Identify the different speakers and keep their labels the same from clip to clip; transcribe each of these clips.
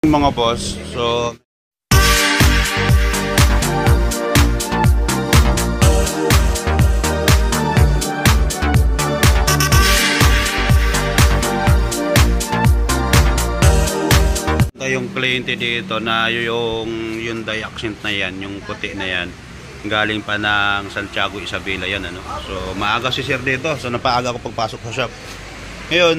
Speaker 1: Mga boss, so yung kliyente dito na yung Hyundai Accent na yan, yung puti na yan, galing pa ng Santiago Isabela yan, ano. So maaga si sir dito, so napaaga ako pagpasok sa shop. Ngayon,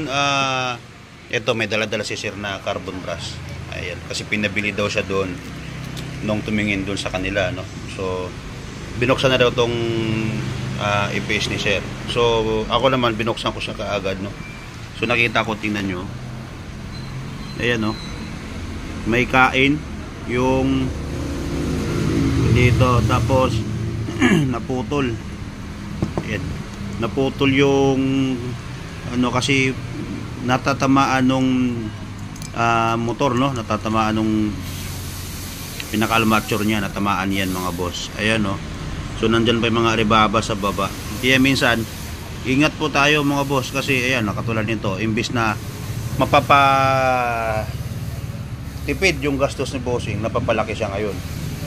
Speaker 1: ito may dala-dala si sir na carbon brush. Ayan, kasi pinabili daw siya doon nung tumingin doon sa kanila, no. So binuksan na daw tong EPS ni sir. So ako naman binuksan ko siya kaagad, no. So nakita ko, tingnan nyo, ayan, no, may kain yung dito, tapos naputol. Ayan, naputol yung ano, kasi natatamaan nung motor, no, natatamaan nung pinaka-armature niya, natamaan yan mga boss. Ayan, no. So nandyan pa yung mga ribaba sa baba. Kaya minsan ingat po tayo mga boss, kasi ayan, nakatulad nito, imbis na tipid yung gastos ni bossing, napapalaki siya ngayon.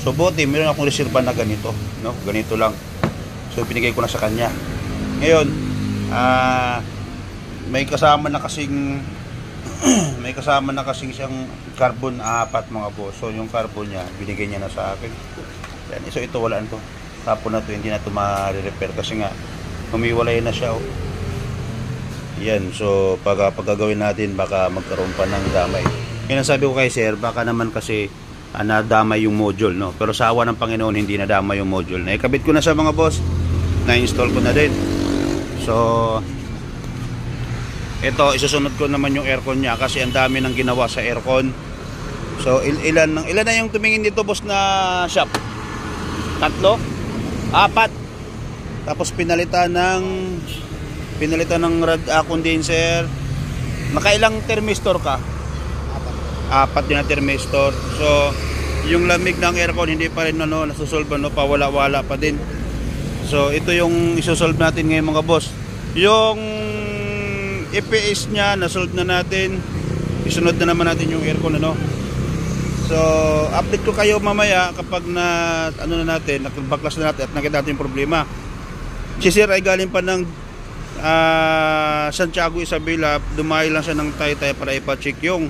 Speaker 1: So buti meron akong reserva na ganito, no, ganito lang. So pinigay ko na sa kanya. Ngayon may kasama na kasing siyang carbon 4 mga boss. So yung carbon niya binigay niya na sa akin. Yan, so ito walaan to. Tapon na to, hindi na to ma-repair kasi nga humiwalay na siya, oh. Yan, so pag gagawin natin baka magkaroon pa ng damay. Kaya sabi ko kay sir, baka naman kasi nadamay yung module, no. Pero sa awa ng Panginoon hindi nadamay yung module. Naikabit ko na sa mga boss, na-install ko na din. So ito, isusunod ko naman yung aircon niya kasi ang dami nang ginawa sa aircon. So ilan na yung tumingin dito boss na shop? 3? 4. Tapos pinalitan ng rad condenser. Nakailang thermistor ka? 4 din na thermistor. So yung lamig ng aircon hindi pa rin nasusolve, pawala-wala pa din. So ito yung isusolve natin ngayon mga boss. Yung EPS niya nasolve na natin. Isunod na naman natin yung aircon, ano. So update ko kayo mamaya kapag nakabaklas na natin at nakita natin yung problema. Si sir ay galing pa ng Santiago Isabela, dumayo lang siya ng Taytay para ipa-check yung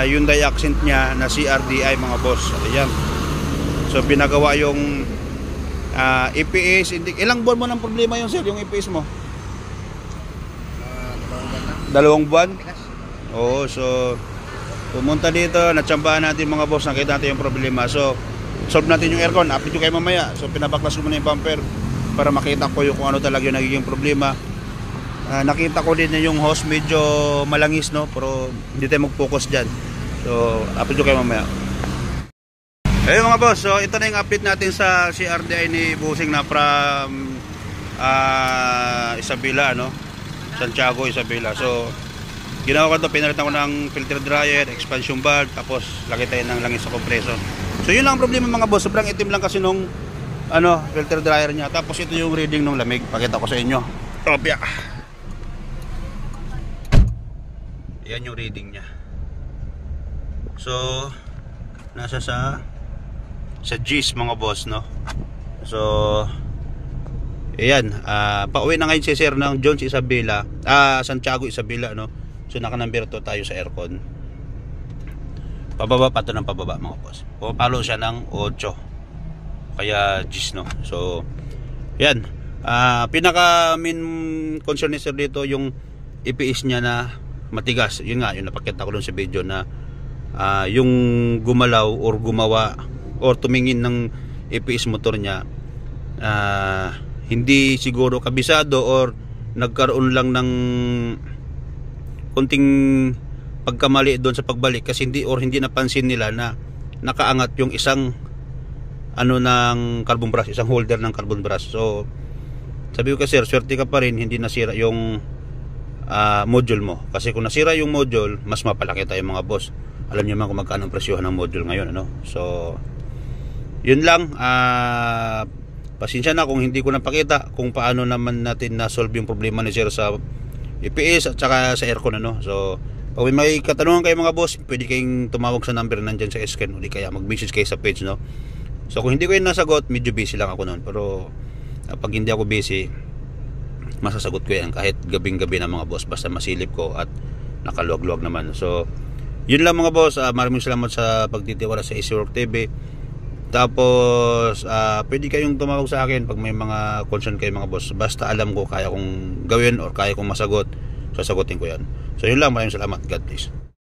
Speaker 1: Hyundai Accent niya na CRDI mga boss. Ayan, so pinagawa yung EPS. Ilang buwan mo ng problema yun sir, yung EPS mo? 2 buwan? Oo, so pumunta dito, natsambahan natin mga boss, nakita natin yung problema. So solve natin yung aircon, update ko kayo mamaya. So pinabaklas ko muna yung bumper para makita ko yung kung ano talaga yung nagiging problema. Nakita ko din na yung hose medyo malangis, no, pero hindi tayo mag-focus dyan. So update ko kayo mamaya. Ayun mga boss, so ito na yung update natin sa CRDI ni bossing na from Isabela, no, Santiago Isabela. So ginawa ko ito, pinalitan ko ng filter dryer, expansion valve, tapos lagay tayo ng langis sa kompreso. So yun lang ang problema mga boss, sobrang itim lang kasi nung filter dryer niya. Tapos ito yung reading ng lamig, pakita ko sa inyo. Topia. Yan yung reading niya. So nasa sa G's mga boss, no. So ayan, pauwi na ngayon si sir ng Jones Isabela, Santiago Isabela, no. So naka-number 2 tayo sa aircon. Pababa pa to ng pababa mga boss. Pumapalo siya ng 8. Kaya G's, no. So yan, pinaka main concern ni sir dito yung EPS niya na matigas. Yun nga, yung napakita ko dun sa video na yung gumalaw or gumawa or tumingin ng EPS motor niya, hindi siguro kabisado or nagkaroon lang ng konting pagkamali doon sa pagbalik kasi hindi napansin nila na nakaangat yung isang ng carbon brush, isang holder ng carbon brush. So sabi ko kasi sir, swerte ka pa rin hindi nasira yung module mo, kasi kung nasira yung module mas mapalaki tayo mga boss. Alam niyo naman kung magkano ang presyohan ng module ngayon, ano. So yun lang, pasensya na kung hindi ko napakita kung paano naman natin na solve yung problema ni sir sa EPS at saka sa aircon, ano. So Pag may katanungan kayo mga boss, pwede kayong tumawag sa number nandyan sa screen, o di kaya mag-message kayo sa page, no? So kung hindi ko yun nasagot, medyo busy lang ako noon. Pero pag hindi ako busy, masasagot ko yan kahit gabing-gabi na mga boss, basta masilip ko at nakaluwag-luwag naman. So yun lang mga boss, maraming salamat sa pagtitiwala sa Easy Work TV. Tapos pwede kayong tumawag sa akin pag may mga concern kayo mga boss, basta alam ko kaya kong gawin or kaya kong masagot, sasagutin ko yan. So yun lang, maraming salamat. God bless.